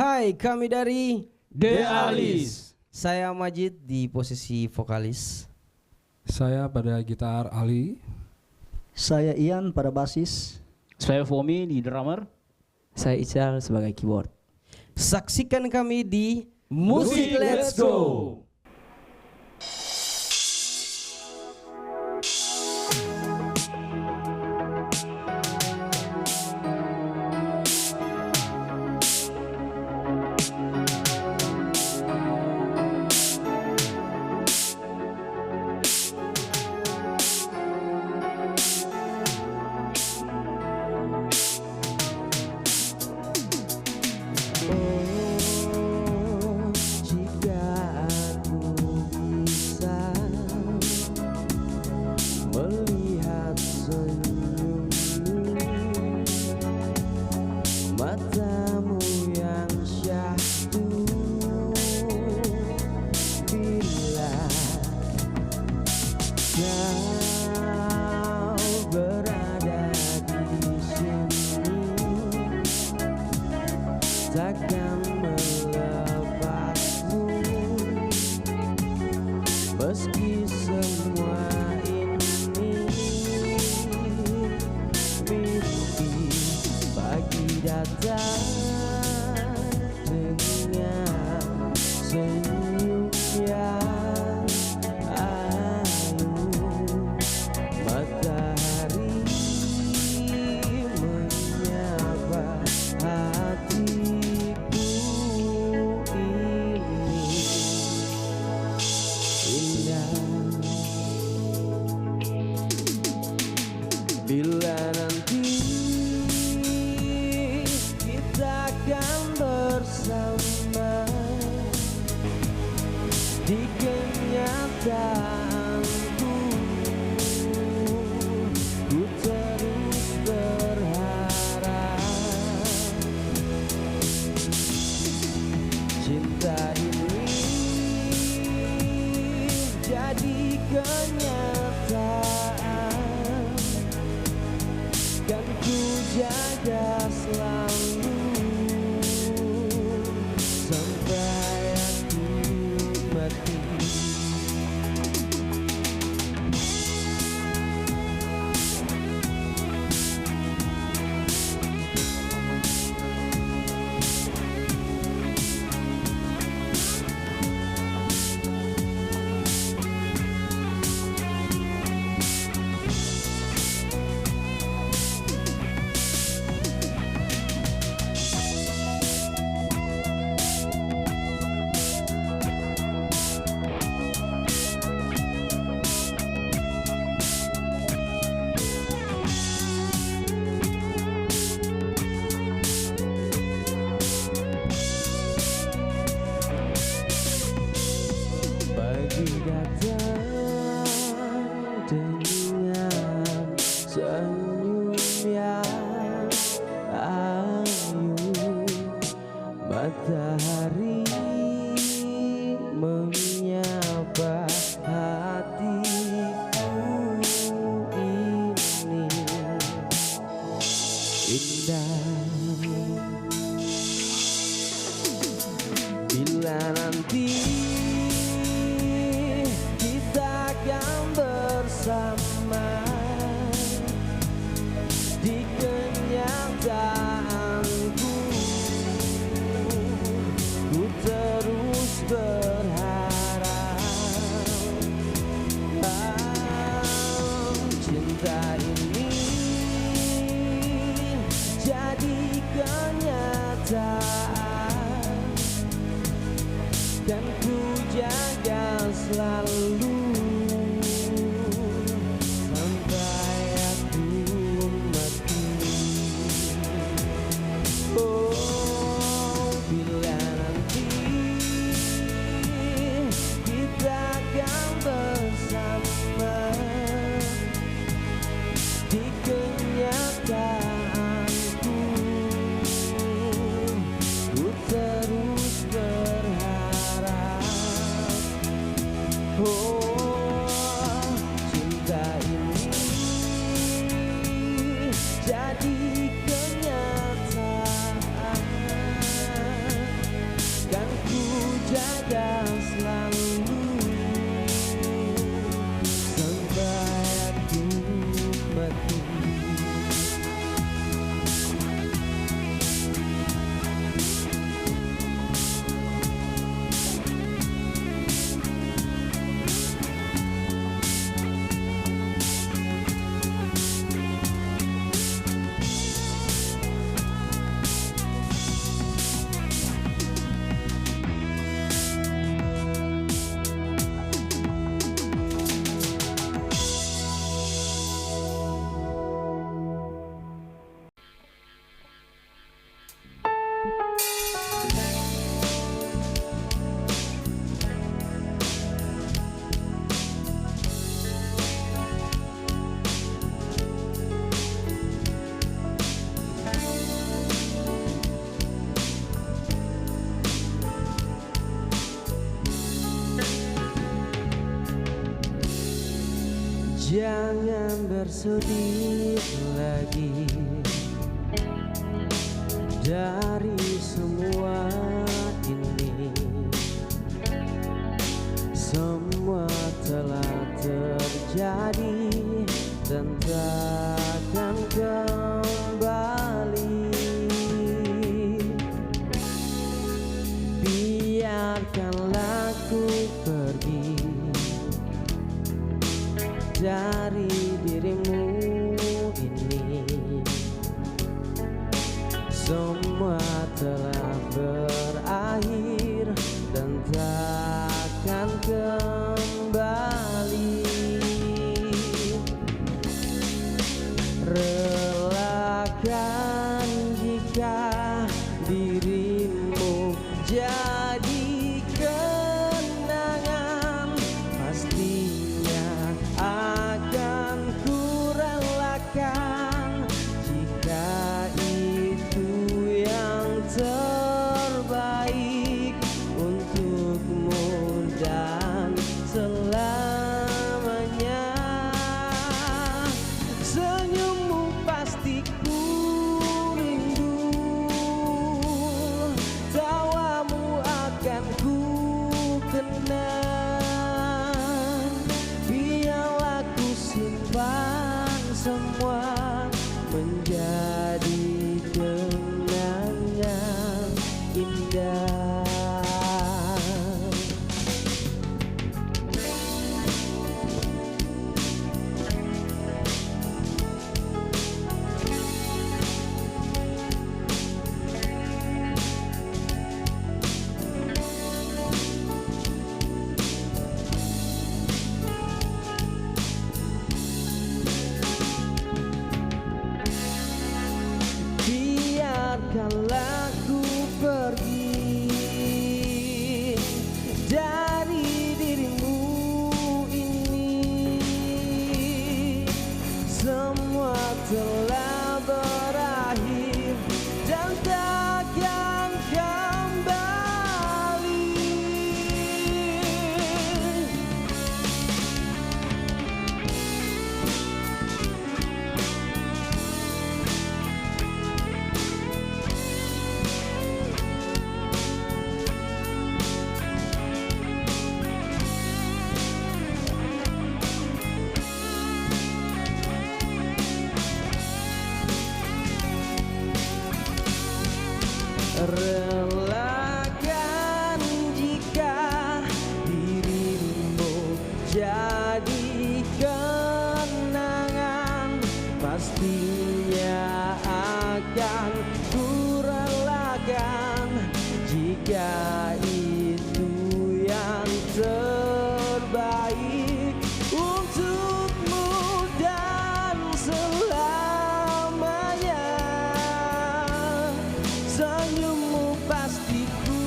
Hai, kami dari The Alis. Saya Majid di posisi vokalis. Saya pada gitar Ali. Saya Ian pada basis. Saya Fomi di drummer. Saya Ical sebagai keyboard. Saksikan kami di Musik Let's Go. Melihat senyummu, matamu yang syahdu, bila kau berada di sini, takkan melepasmu, meski semua datang dengan senyum yang ayu, matahari menyapa hatiku ini indah. Bila nanti akan bersama di kenyataanku, ku terus berharap cinta ini jadi kenyataan, kan ku jaga selalu sampai aku mati. Datang dengan senyum yang ayu, matahari menyapa hatiku ini indah. Bila nanti bersama di kenyataanku, ku terus berharap cinta ini jadi kenyataan, dan ku jaga selalu di kenyataanku, ku terus berharap Jangan bersedih lagi dari semua ini. Semua telah terjadi dan takkan kembali. Biarkanlah ku pergi dari dirimu ini. Semua telah berakhir dan takkan kembali. Relakan jika dirimu jadi kenangan, pastinya akan kurelakan jika itu yang terbaik untukmu dan selamanya. Senyummu pasti ku rindu, tawamu akan ku kenang. Biarlah ku simpan semua menjadi kenangan indah. Biarkanlah ku pergi dari dirimu ini. Semua telah berakhir dan takkan kembali. Relakan jika dirimu jadi kenangan, pastinya akan kurelakan jika itu yang terbaik untukmu dan selamanya. Senyummu pasti ku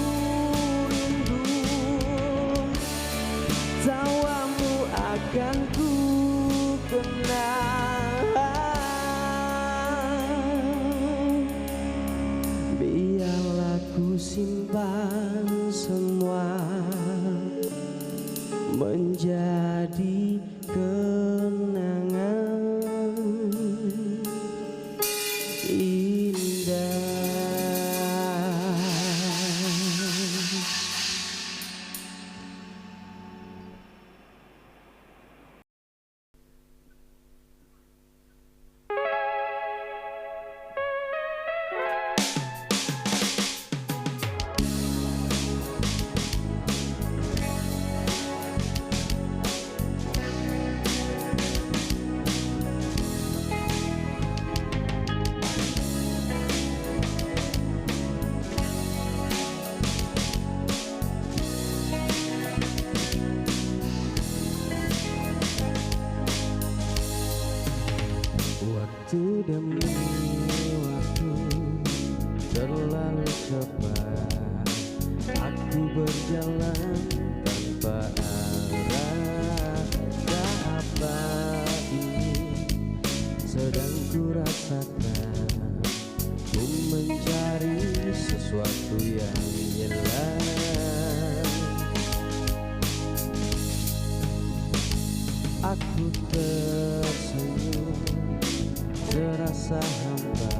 rindu, tawamu akan ku kenang. Biarlah ku simpan semua menjadi kenangan indah. Waktu demi waktu terlalu cepat, aku berjalan tanpa arah. Ada apa ini sedang ku rasakan? Ku mencari sesuatu yang hilang. Aku rasa hampa,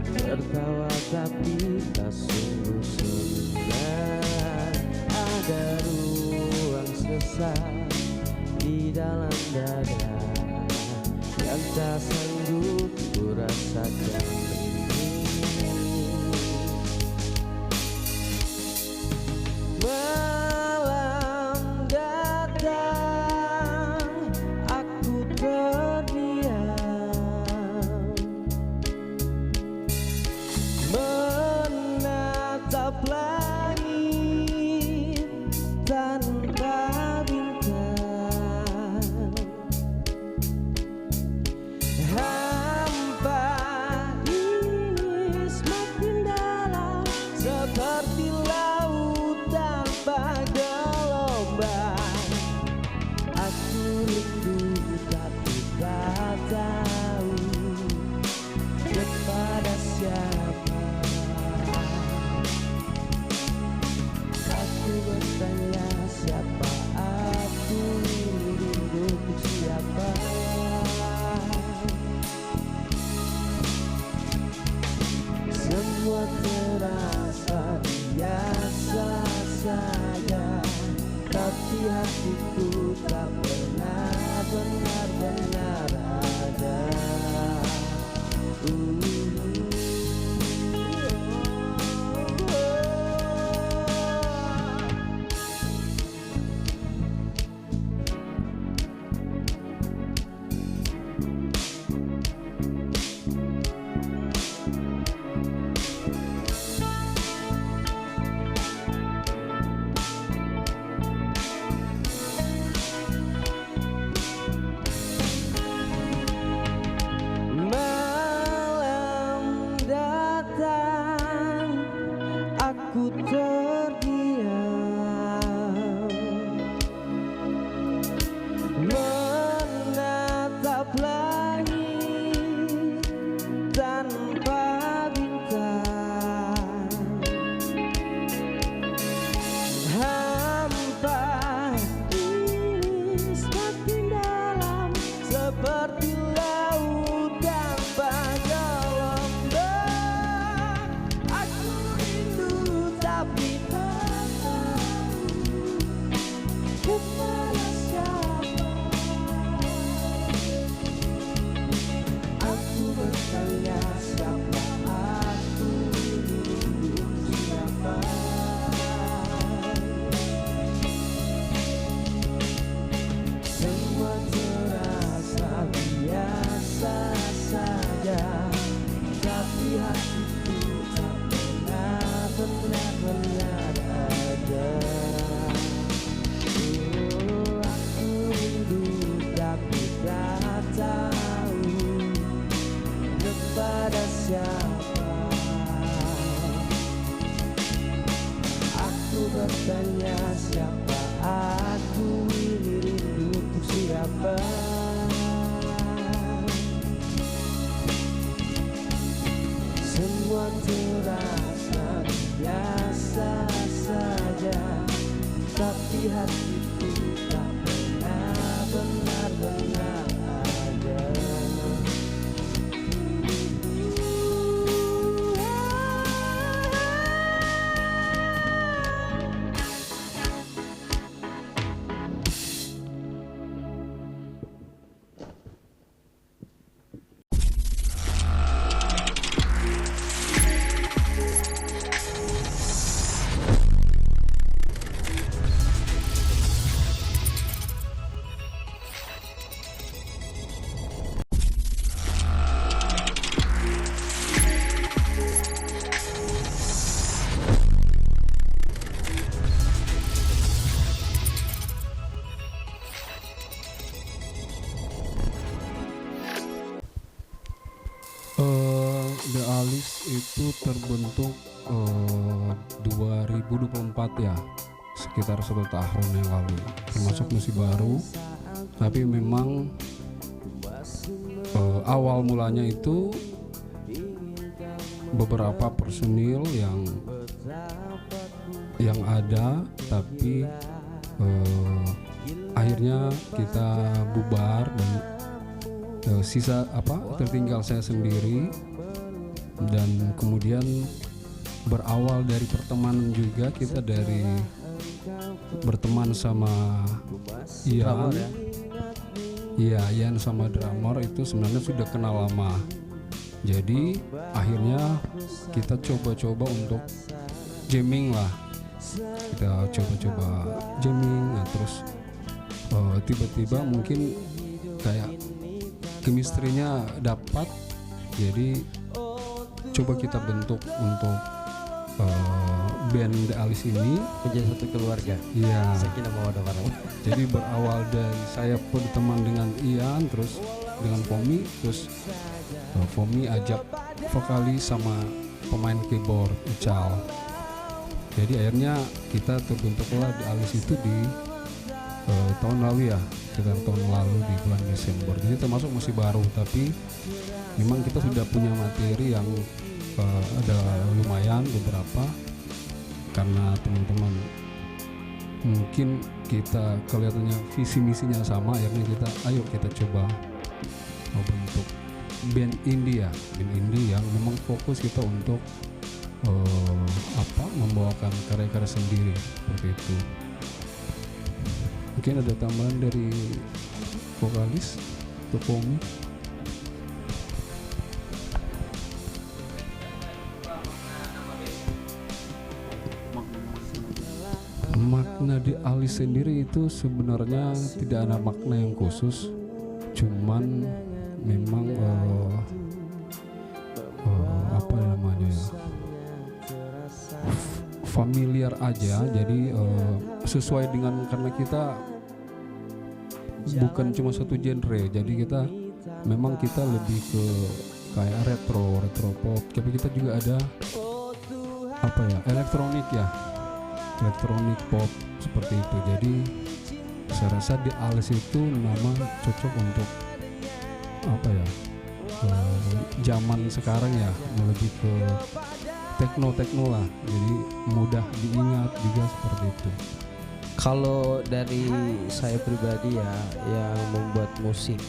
tertawa tapi tak sungguh senang. Ada ruang sesak di dalam dada yang tak sanggup ku rasakan ini. Malam datang, aku terdiam, menatap langit tanpa bintang. Hampa ini semakin dalam, seperti laut tanpa gelombang. Aku rindu tapi tak tahu kepada siapa. Aku bertanya siapa aku, rindu untuk siapa. Semua terasa biasa saja, tapi hatiku tak pernah benar-benar ada. Malam datang, aku terdiam, menatap langit tanpa bintang. Hampa ini semakin dalam, seperti laut tanpa gelombang. Aku rindu tapi tak tahu kepada siapa. Aku bertanya siapa aku, rindu siapa. Semua terasa biasa saja, tapi hatiku tak pernah benar-benar ada. Aku rindu tapi tak tahu kepada siapa. Aku bertanya siapa aku, ini rindu untuk siapa. Semua terasa biasa saja, tapi hatiku tak pernah benar-benar ada. The Alice itu terbentuk 2024 ya, sekitar 1 tahun yang lalu, termasuk masih baru. Tapi memang awal mulanya itu beberapa personil yang ada, tapi akhirnya kita bubar dan sisa tertinggal saya sendiri, dan kemudian berawal dari pertemanan juga, kita dari berteman sama Ian. Iya, Ian sama drummer itu sebenarnya sudah kenal lama. Jadi akhirnya kita coba-coba untuk jamming lah. Kita coba-coba jamming, nah, terus tiba-tiba mungkin kayak chemistry-nya dapat. Jadi coba kita bentuk untuk band The Alice ini menjadi satu keluarga. Iya. Sakinah mawaddah warahmah. Jadi berawal dari saya berteman dengan Ian, terus dengan Fomi, terus Fomi ajak vokalis sama pemain keyboard Ical. Jadi akhirnya kita terbentuklah The Alice itu di tahun lalu ya, sekitar tahun lalu di bulan Desember. Jadi termasuk masih baru, tapi memang kita sudah punya materi yang ada lumayan beberapa, karena teman-teman mungkin kita kelihatannya visi misinya sama, akhirnya kita coba membentuk band indie ya, band indie yang memang fokus kita untuk membawakan karya-karya sendiri seperti itu. Mungkin ada tambahan dari vokalis untuk Fomi. Makna di Alice sendiri itu sebenarnya tidak ada makna yang khusus, cuman memang apa namanya ya, familiar aja. Jadi sesuai dengan, karena kita bukan cuma satu genre, jadi kita memang kita lebih ke kayak retro pop, tapi kita juga ada elektronik pop seperti itu. Jadi saya rasa di Alice itu nama cocok untuk zaman sekarang ya, lebih ke tekno lah, jadi mudah diingat juga seperti itu. Kalau dari saya pribadi ya, yang membuat musik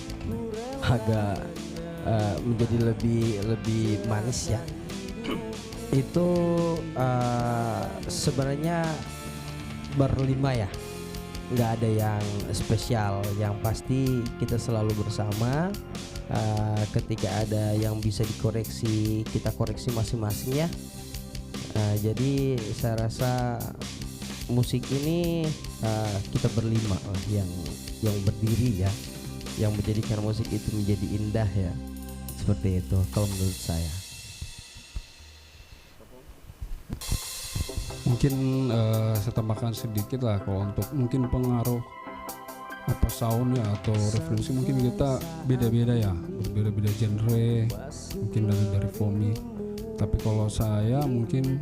agak menjadi lebih manis ya, itu sebenarnya berlima ya, nggak ada yang spesial. Yang pasti kita selalu bersama. Ketika ada yang bisa dikoreksi, kita koreksi masing-masing ya. Jadi saya rasa musik ini kita berlima yang berdiri ya, yang menjadikan musik itu menjadi indah ya, seperti itu kalau menurut saya. Mungkin saya tambahkan sedikit lah, kalau untuk mungkin pengaruh soundnya atau referensi, mungkin kita beda-beda ya, berbeda-beda genre, mungkin dari Fomi. Tapi kalau saya mungkin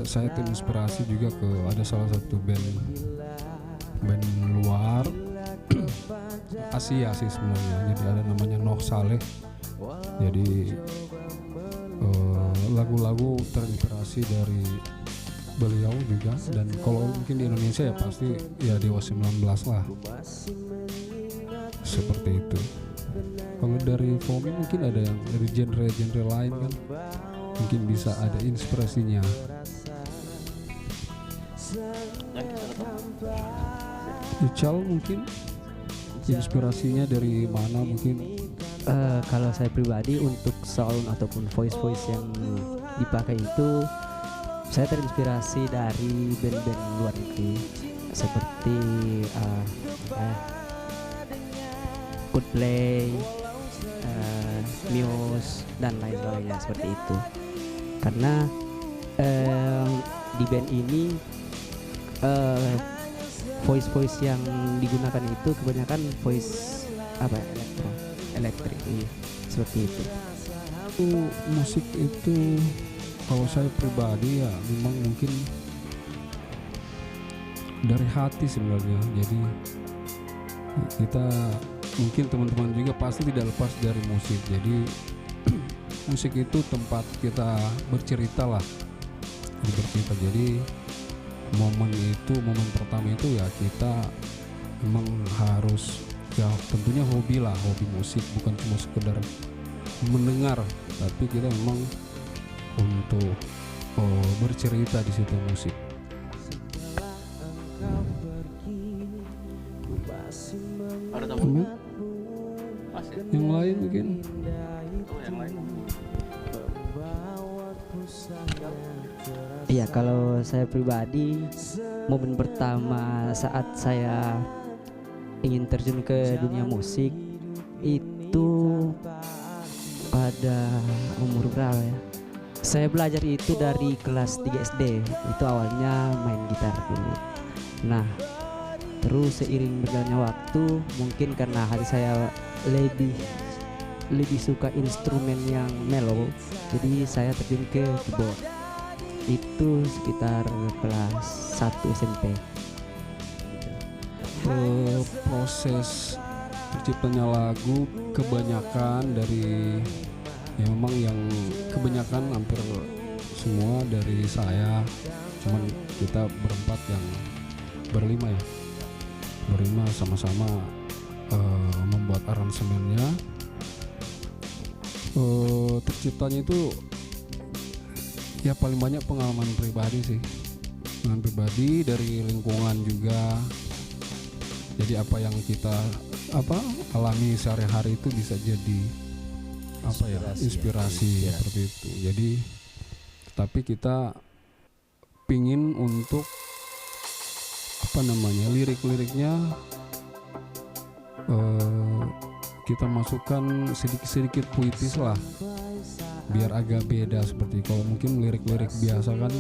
saya terinspirasi juga ke ada salah satu band luar Asia sih sebenarnya. Jadi ada namanya Noh Saleh. Jadi lagu-lagu terinspirasi dari beliau juga, dan kalau mungkin di Indonesia ya pasti ya Dewa 19 lah, seperti itu. Kalau dari Fomi mungkin ada yang dari genre lain kan, mungkin bisa ada inspirasinya. Ical mungkin inspirasinya dari mana mungkin? Kalau saya pribadi untuk sound ataupun voice yang dipakai itu, saya terinspirasi dari band-band luar negeri seperti Coldplay, Muse dan lain sebagainya seperti itu. Karena di band ini voice yang digunakan itu kebanyakan voice elektrik seperti itu. Musik itu kalau saya pribadi ya memang mungkin dari hati sebenarnya. Jadi kita mungkin teman-teman juga pasti tidak lepas dari musik. Jadi musik itu tempat kita bercerita lah, jadi momen pertama itu ya kita memang harus ya tentunya hobi lah, hobi musik, bukan cuma sekedar mendengar, tapi kita memang untuk bercerita di situ musik. Ada tamu? Amin. Masih? Yang lain mungkin Oh, yang lain. Iya, kalau saya pribadi, momen pertama saat saya ingin terjun ke dunia musik itu pada umur berapa ya? Saya belajar itu dari kelas 3 SD. Itu awalnya main gitar dulu. Nah, terus seiring berjalannya waktu, mungkin karena hati saya lebih suka instrumen yang mellow, jadi saya terjun ke keyboard. Itu sekitar kelas 1 SMP. proses terciptanya lagu kebanyakan dari memang yang kebanyakan hampir semua dari saya, cuman kita berempat yang berlima sama-sama membuat aransemennya. Terciptanya itu ya paling banyak pengalaman pribadi dari lingkungan juga. Jadi apa yang kita alami sehari-hari itu bisa jadi inspirasi seperti itu. Jadi tapi kita pingin untuk lirik-liriknya kita masukkan sedikit puitis lah, biar agak beda. Seperti kalau mungkin lirik-lirik biasa kan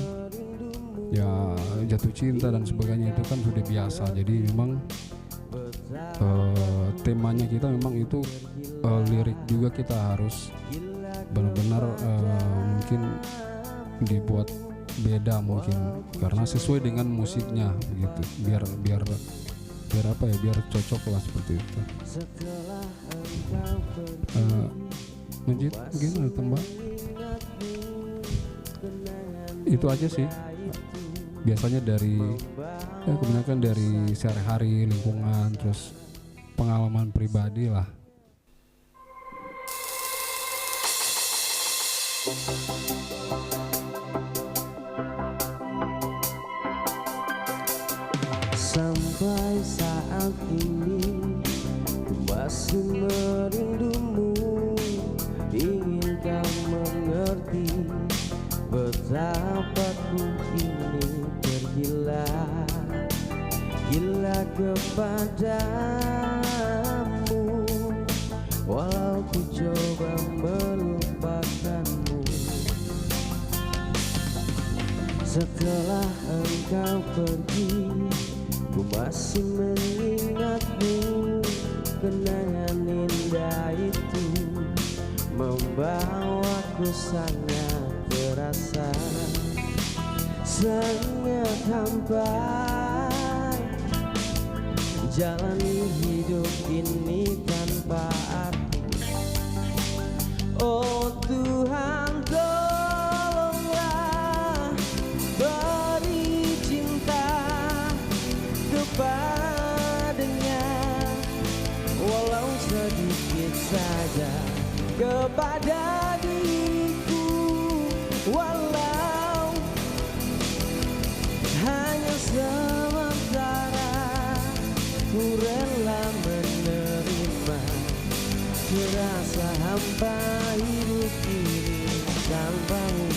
ya jatuh cinta dan sebagainya itu kan sudah biasa. Jadi memang temanya kita memang itu lirik juga kita harus benar-benar mungkin dibuat beda mungkin karena sesuai dengan musiknya begitu, biar cocok lah seperti itu. Majid mungkin ada tambah? Itu aja sih, biasanya kebanyakan dari sehari-hari, lingkungan, terus pengalaman pribadi lah. Sampai saat ini ku masih merindumu, ingin kau mengerti betapa ku ini gila kepadamu, walau ku coba melupakanmu. Setelah engkau pergi, ku masih mengingatmu, kenangan indah itu membawaku sangat terasa, sangat hampa. Jalani hidup ini tanpa arti. Oh Tuhan, tolonglah beri cinta kepadanya, walau sedikit saja kepada diriku, walau hanya sementara. Ku rela menerima terasa hampa hidup ini tanpamu.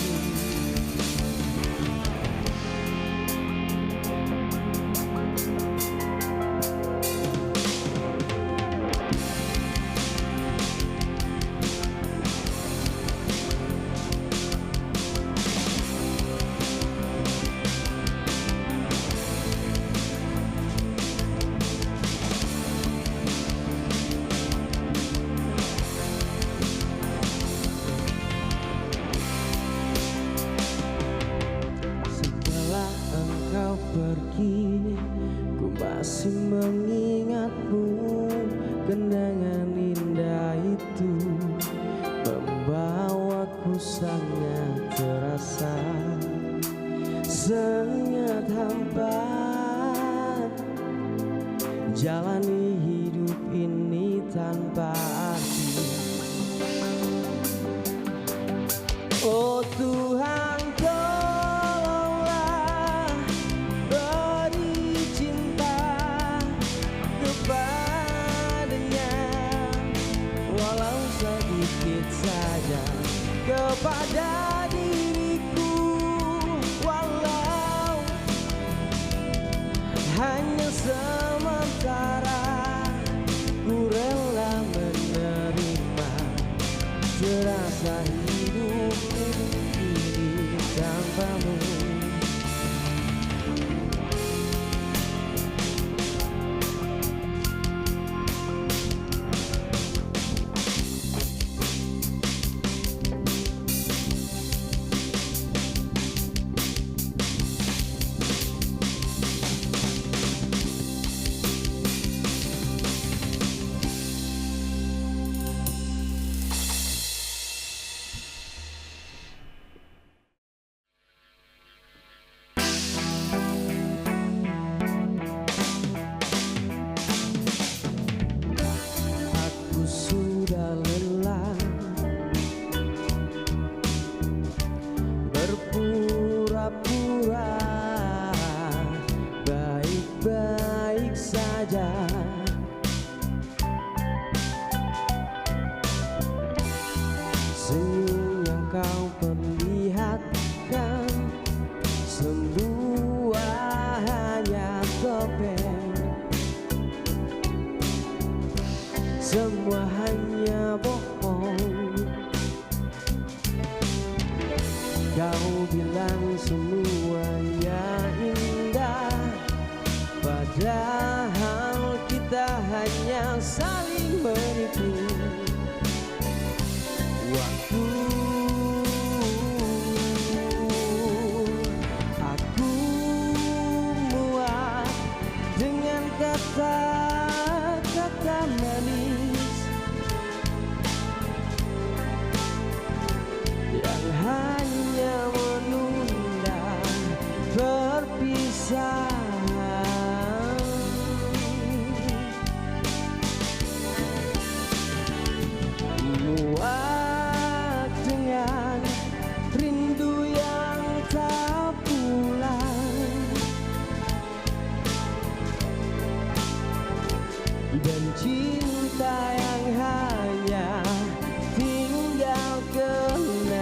Pergi, ku masih mengingatmu, kenangan indah itu membawaku sangat terasa, sangat hampa. Jalani hidup ini tanpa arti. Oh Tuhan, tolonglah beri cinta kepadanya, walau sedikit saja, kepada diriku, walau hanya sementara. Ku rela menerima terasa hidup ini tanpamu. Berpura-pura baik-baik saja, senyum yang kau perlihatkan semua hanya topeng, semua hanya bohong. Kau bilang semuanya indah, padahal kita hanya saling menipu. Waktu aku muak dengan kata-kata manis yang hanya menunda perpisahan. Muak dengan rindu yang tak pulang, dan cinta yang hanya tinggal kenangan.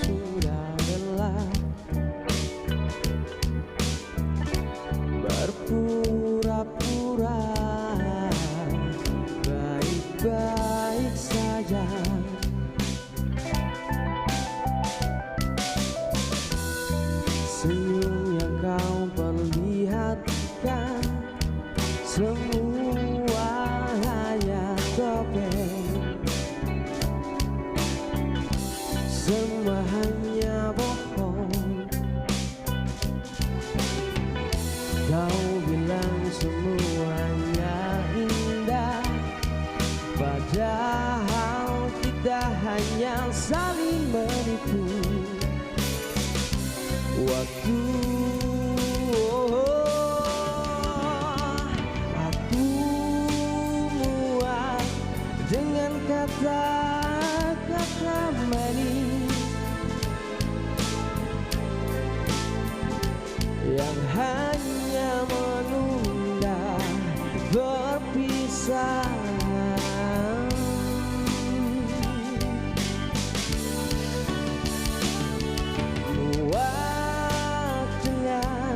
Sudah lelah berpura-pura baik-baik saja, senyum yang kau perlihatkan semua hanya topeng, semua hanya bohong. Kau bilang semuanya indah, padahal kita hanya saling menipu. Waktu aku muak dengan kata-kata manis yang hanya menunda perpisahan. Muak dengan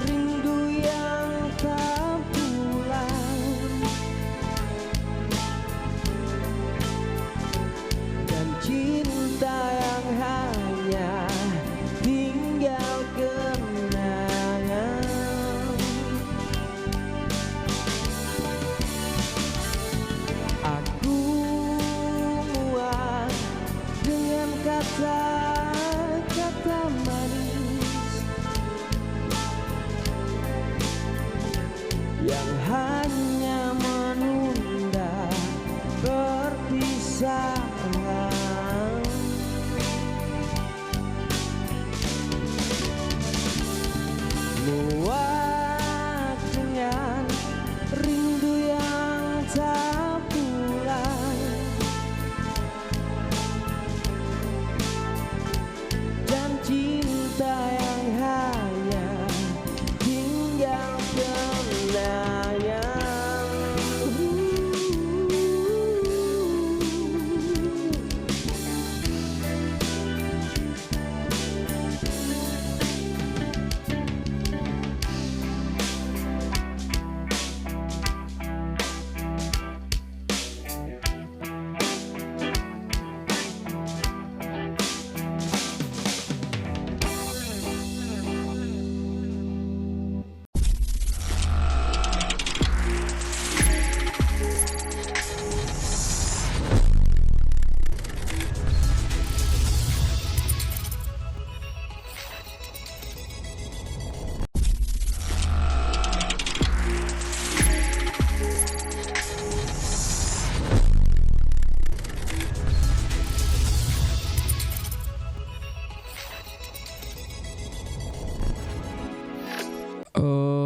rindu yang tak pulang, dan cinta yang hanya tinggal kenangan.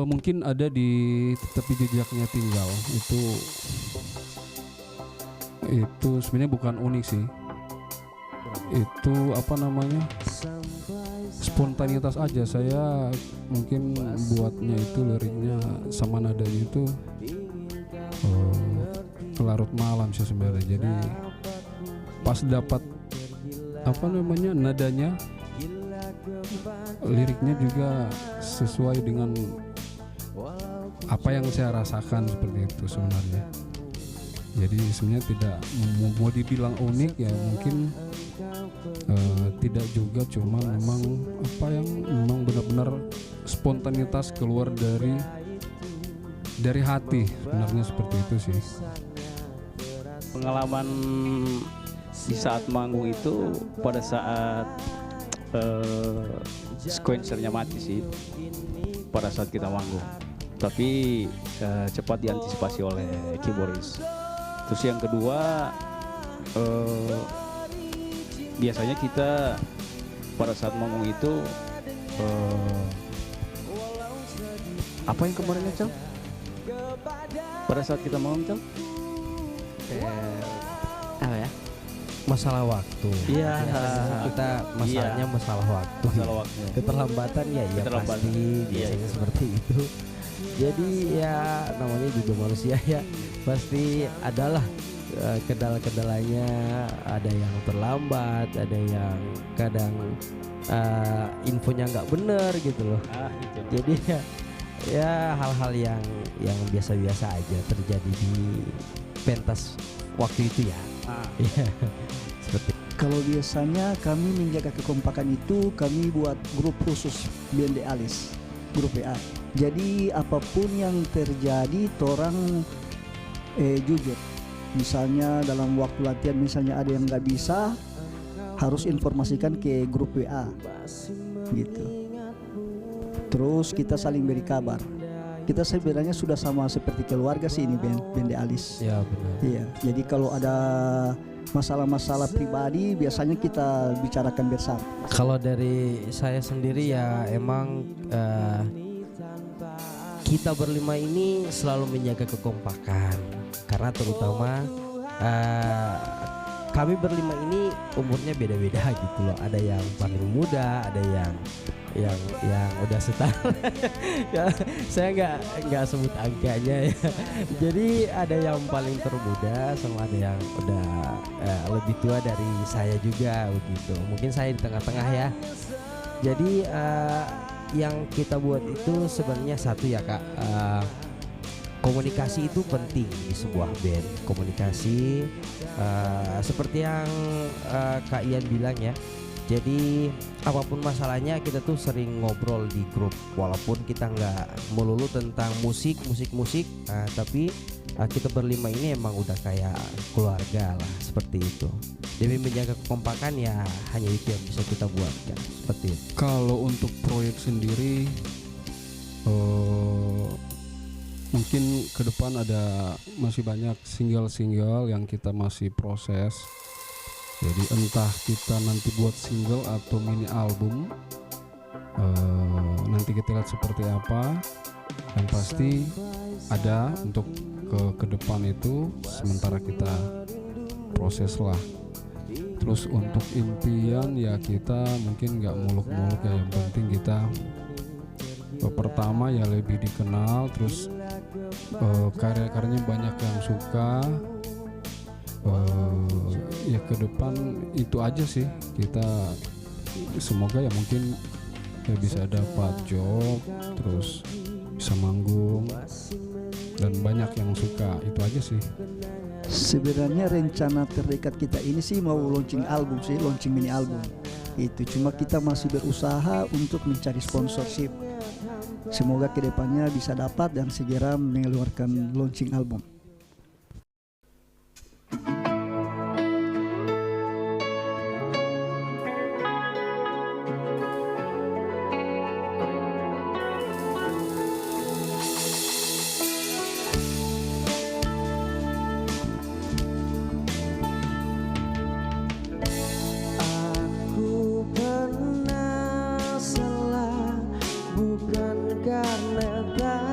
Mungkin ada di tepi jejaknya tinggal itu sebenarnya bukan unik sih, itu apa namanya, spontanitas aja. Saya mungkin buatnya itu liriknya sama nadanya itu larut malam sih sebenarnya. Jadi pas dapat apa namanya nadanya, liriknya juga sesuai dengan apa yang saya rasakan, seperti itu sebenarnya. Jadi sebenarnya tidak mau dibilang unik ya, mungkin tidak juga, cuma memang apa yang memang benar-benar spontanitas keluar dari hati, sebenarnya seperti itu sih. Pengalaman di saat manggung itu pada saat sequencernya mati sih pada saat kita manggung, tapi cepat diantisipasi oleh keyboardis. Terus yang kedua, biasanya kita pada saat manggung itu apa yang kemarin Cal? Pada saat kita manggung Cal? Apa ya? Masalah waktu. Iya. Kita masalahnya masalah waktu. Masalah waktu. Keterlambatan ya, ya Keterlambatan. pasti biasanya Iya. seperti itu. Jadi ya namanya juga manusia ya, pasti adalah kendala-kendalanya. Ada yang terlambat, ada yang kadang infonya nggak bener gitu loh. Itu. Jadi ya hal-hal yang biasa-biasa aja terjadi di pentas waktu itu ya. Iya. Seperti Kalau biasanya kami menjaga kekompakan itu, kami buat grup khusus BND Alis, grup WA. Jadi apapun yang terjadi, orang jujur. Misalnya dalam waktu latihan, misalnya ada yang nggak bisa, harus informasikan ke grup WA, gitu. Terus kita saling beri kabar. Kita sebenarnya sudah sama seperti keluarga sih ini BND Alis. ya benar. Iya, jadi kalau ada masalah-masalah pribadi biasanya kita bicarakan bersama. Kalau dari saya sendiri ya emang kita berlima ini selalu menjaga kekompakan, karena terutama kami berlima ini umurnya beda-beda gitu loh. Ada yang paling muda, ada yang udah setahun. Ya, saya nggak sebut angkanya ya. Jadi ada yang paling termuda, sama ada yang udah lebih tua dari saya juga begitu. Mungkin saya di tengah-tengah ya. Jadi yang kita buat itu sebenarnya satu ya Kak, komunikasi itu penting di sebuah band. Komunikasi seperti yang Kak Ian bilang ya. Jadi apapun masalahnya kita tuh sering ngobrol di grup, walaupun kita nggak melulu tentang musik, tapi kita berlima ini emang udah kayak keluarga lah, seperti itu. Demi menjaga kekompakan ya hanya itu yang bisa kita buat kan, seperti itu. Kalau untuk proyek sendiri mungkin ke depan ada masih banyak single-single yang kita masih proses. Jadi entah kita nanti buat single atau mini album, nanti kita lihat seperti apa. Yang pasti ada untuk ke depan itu, sementara kita proses lah. Terus untuk impian ya kita mungkin nggak muluk-muluk ya, yang penting kita pertama ya lebih dikenal, terus karya-karyanya banyak yang suka. Ya ke depan itu aja sih, kita semoga ya mungkin ya bisa dapat job, terus bisa manggung dan banyak yang suka, itu aja sih. Sebenarnya rencana terdekat kita ini sih mau launching album sih, launching mini album. Itu cuma kita masih berusaha untuk mencari sponsorship. Semoga kedepannya bisa dapat dan segera mengeluarkan launching album. Aku pernah salah, bukan karena tak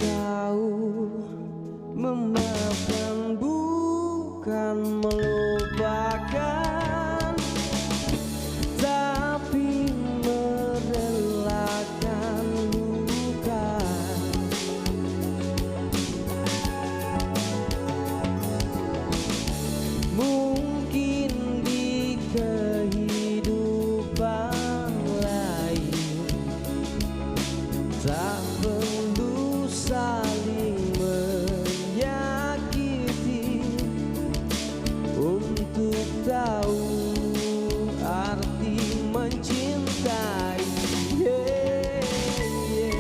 tahu memaafkan bukan melupakan, tapi merelakan luka. Mungkin di kehidupan lain tak perlu saling menyakiti untuk tahu arti mencintai. Yeah, yeah.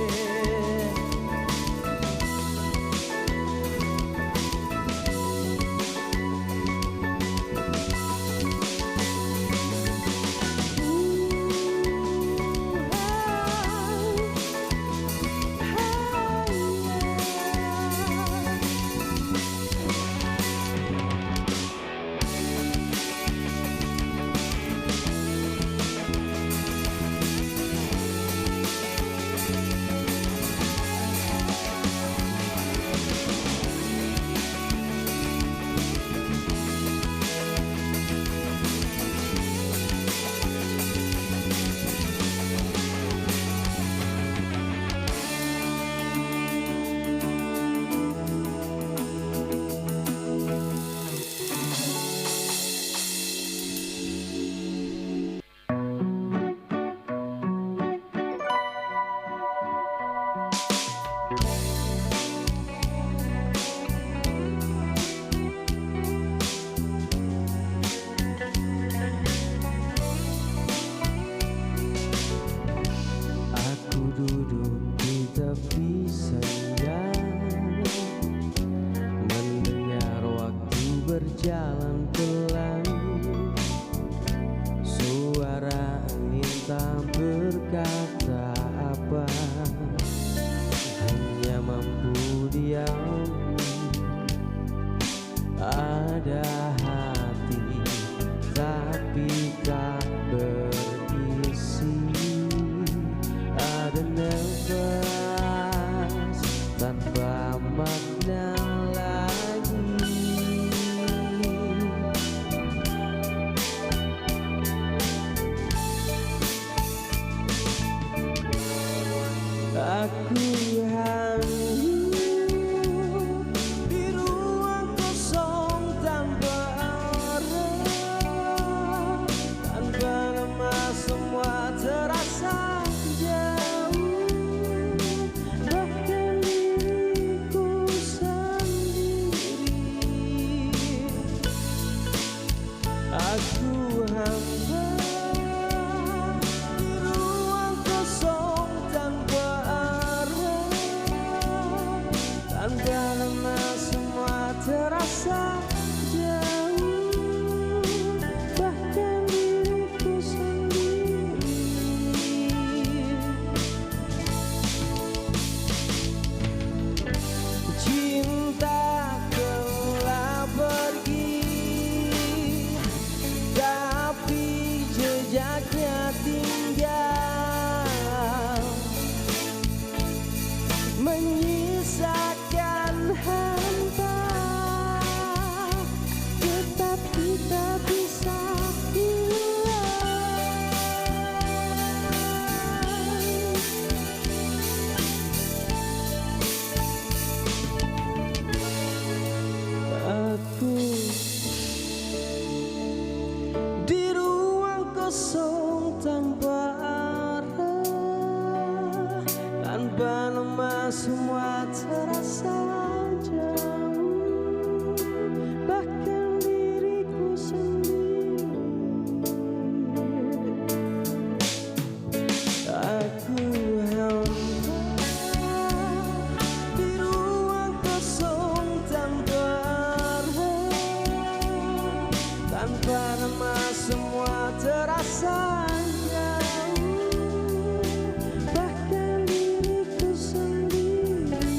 Aku duduk di tepi senja, mendengar waktu berjalan pelan. Suara angin tak berkata apa, hanya mampu diam. Ada hati tapi tak berisi, ada nafas tanpa makna lagi. Aku hanyut di ruang kosong tanpa arah, tanpa nama semua terasa jauh, bahkan diriku sendiri. Aku hamba di ruang kosong tanpa arah, tanpa nama semua terasa jauh, bahkan diriku sendiri. Cinta telah pergi, tapi jejaknya tinggal, menyisakan hampa, tetapi tak bisa hilang. Aku di ruang kosong tanpa arah, tanpa nama semua terasa jauh, bahkan diriku sendiri. Aku hamba di ruang kosong tanpa arah, tanpa nama semua terasa jauh, bahkan diriku sendiri.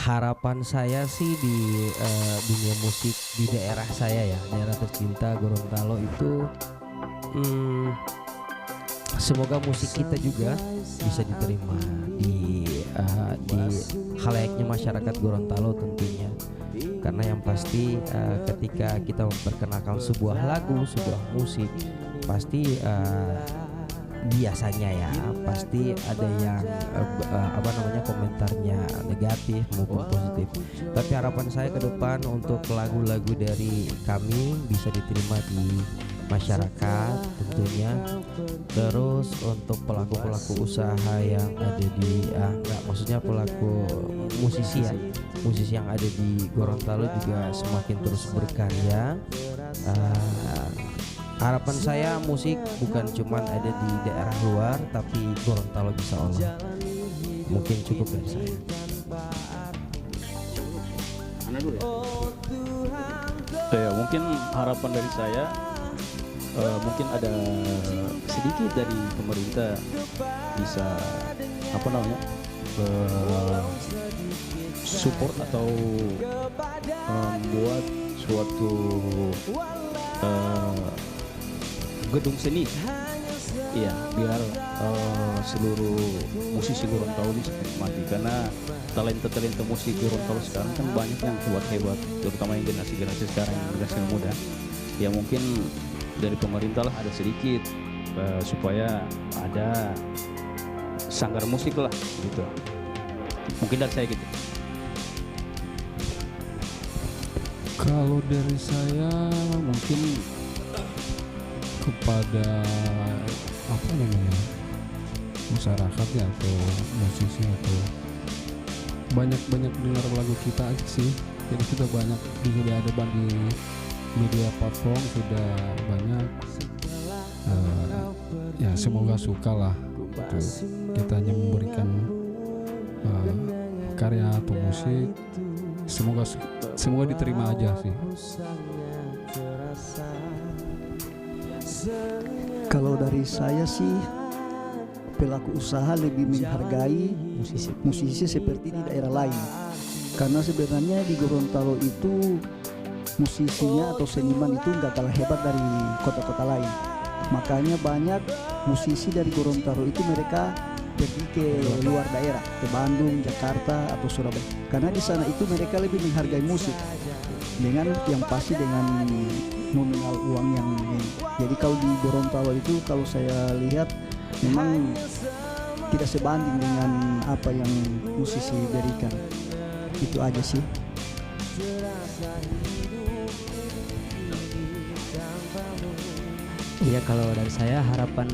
harapan saya sih di dunia musik di daerah saya ya, daerah tercinta Gorontalo itu, semoga musik kita juga bisa diterima di halayaknya masyarakat Gorontalo tentunya. Karena yang pasti ketika kita memperkenalkan sebuah lagu, sebuah musik, pasti biasanya ya pasti ada yang komentarnya negatif maupun positif. Tapi harapan saya ke depan untuk lagu-lagu dari kami bisa diterima di masyarakat tentunya. Terus untuk pelaku-pelaku usaha yang ada di maksudnya pelaku musisi ya, musisi yang ada di Gorontalo juga semakin terus berkarya. Harapan saya musik bukan cuman ada di daerah luar, tapi Gorontalo bisa Allah. Mungkin cukup dari saya. Mana dulu ya? Ya, mungkin harapan dari saya mungkin ada sedikit dari pemerintah bisa support atau membuat suatu gedung seni, iya, biar seluruh musisi Gorontalo bisa menikmati. Karena talenta musik Gorontalo sekarang kan banyak yang hebat, terutama yang generasi sekarang, yang generasi muda. Ya mungkin dari pemerintah lah ada sedikit supaya ada sanggar musik lah gitu. Mungkin dari saya gitu. Kalau dari saya mungkin kepada masyarakat ya, atau musisi, atau banyak dengar lagu kita aja sih. Jadi kita banyak sudah ada di media platform, sudah banyak. Ya semoga suka lah gitu. Kita hanya memberikan karya atau musik, semoga diterima aja sih. Kalau dari saya sih, pelaku usaha lebih menghargai musisi seperti di daerah lain. Karena sebenarnya di Gorontalo itu musisinya atau seniman itu nggak kalah hebat dari kota-kota lain. Makanya banyak musisi dari Gorontalo itu mereka pergi ke luar daerah, ke Bandung, Jakarta atau Surabaya. Karena di sana itu mereka lebih menghargai musik dengan yang pasti dengan nominal uang yang ini. Jadi kalau di Gorontalo itu kalau saya lihat memang tidak sebanding dengan apa yang musisi berikan. Itu aja sih. Iya, kalau dari saya harapan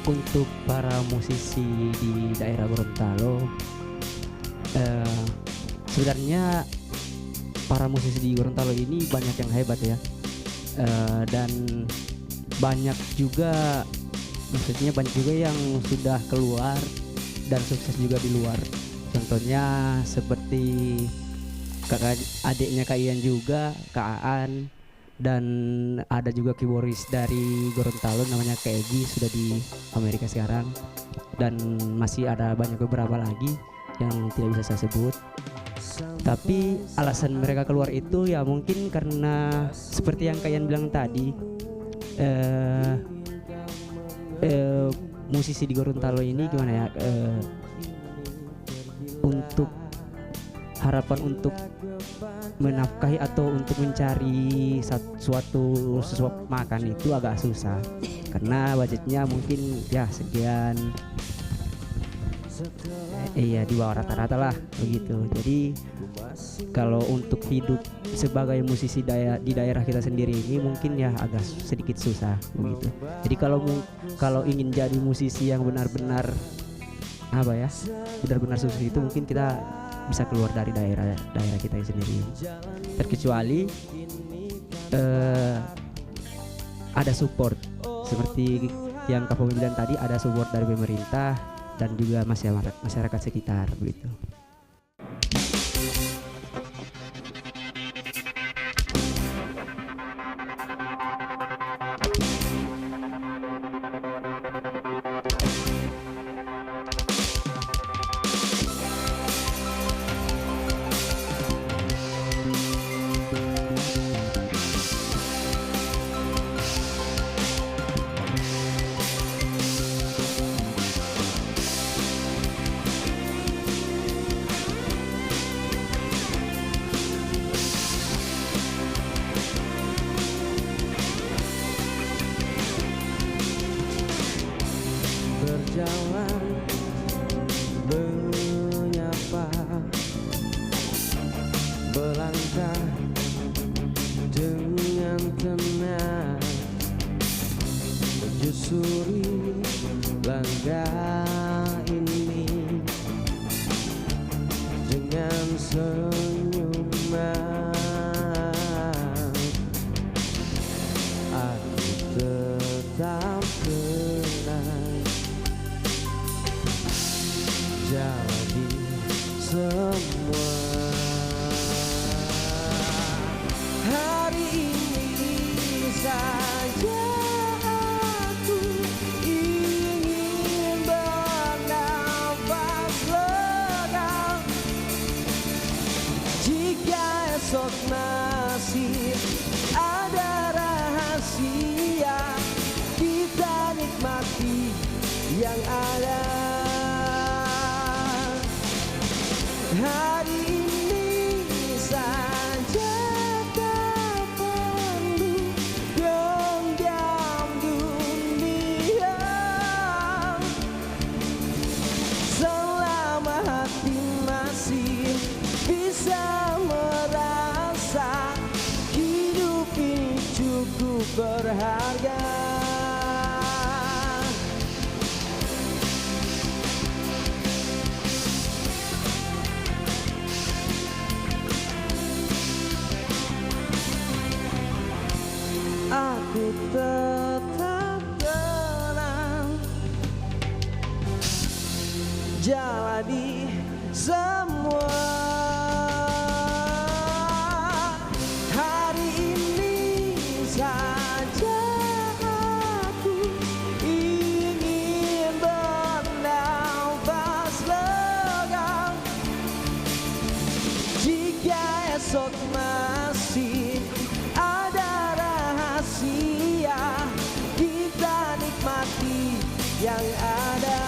untuk para musisi di daerah Gorontalo, sebenarnya para musisi di Gorontalo ini banyak yang hebat ya, dan banyak juga yang sudah keluar dan sukses juga di luar. Contohnya seperti adiknya Kak Ian juga, Kak Aan, dan ada juga keyboardis dari Gorontalo namanya Kak Egi, sudah di Amerika sekarang, dan masih ada banyak beberapa lagi yang tidak bisa saya sebut. Tapi alasan mereka keluar itu ya mungkin karena seperti yang kalian bilang tadi, musisi di Gorontalo ini gimana ya, untuk harapan untuk menafkahi atau untuk mencari sesuatu makan itu agak susah karena budgetnya mungkin ya sekian, iya di bawah rata-rata lah begitu. Jadi kalau untuk hidup sebagai musisi di daerah kita sendiri ini mungkin ya agak sedikit susah begitu. Jadi kalau ingin jadi musisi yang benar-benar sukses itu mungkin kita bisa keluar dari daerah kita sendiri. Terkecuali ada support seperti yang Kak Fomi bilang tadi, ada support dari pemerintah dan juga masyarakat sekitar begitu. berjalan menyapa, berlangkah dengan tenang, menyusuri langkah ini dengan senyuman. Aku tetap tenang, jalani semua. Hari ini saja aku ingin bernafas lega. Jika esok masih ada rahasia, kita nikmati yang ada. Hari ini saja, tak perlu genggam dunia. Selama hati masih bisa merasa, hidup ini cukup berharga. Aku tetap tenang, jalani semua. Hari ini saja aku ingin bernafas lega. Jika esok masih ada rahasia, kita nikmati yang ada.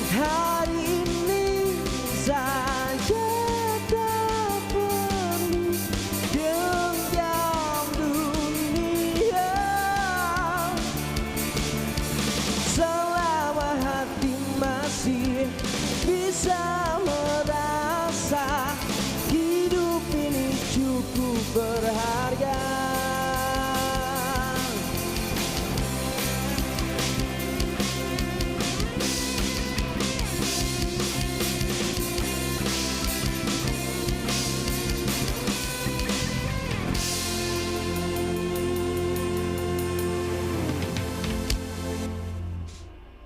Hari ini saja, tak perlu genggam dunia. Selama hati masih bisa merasa, hidup ini cukup berharga.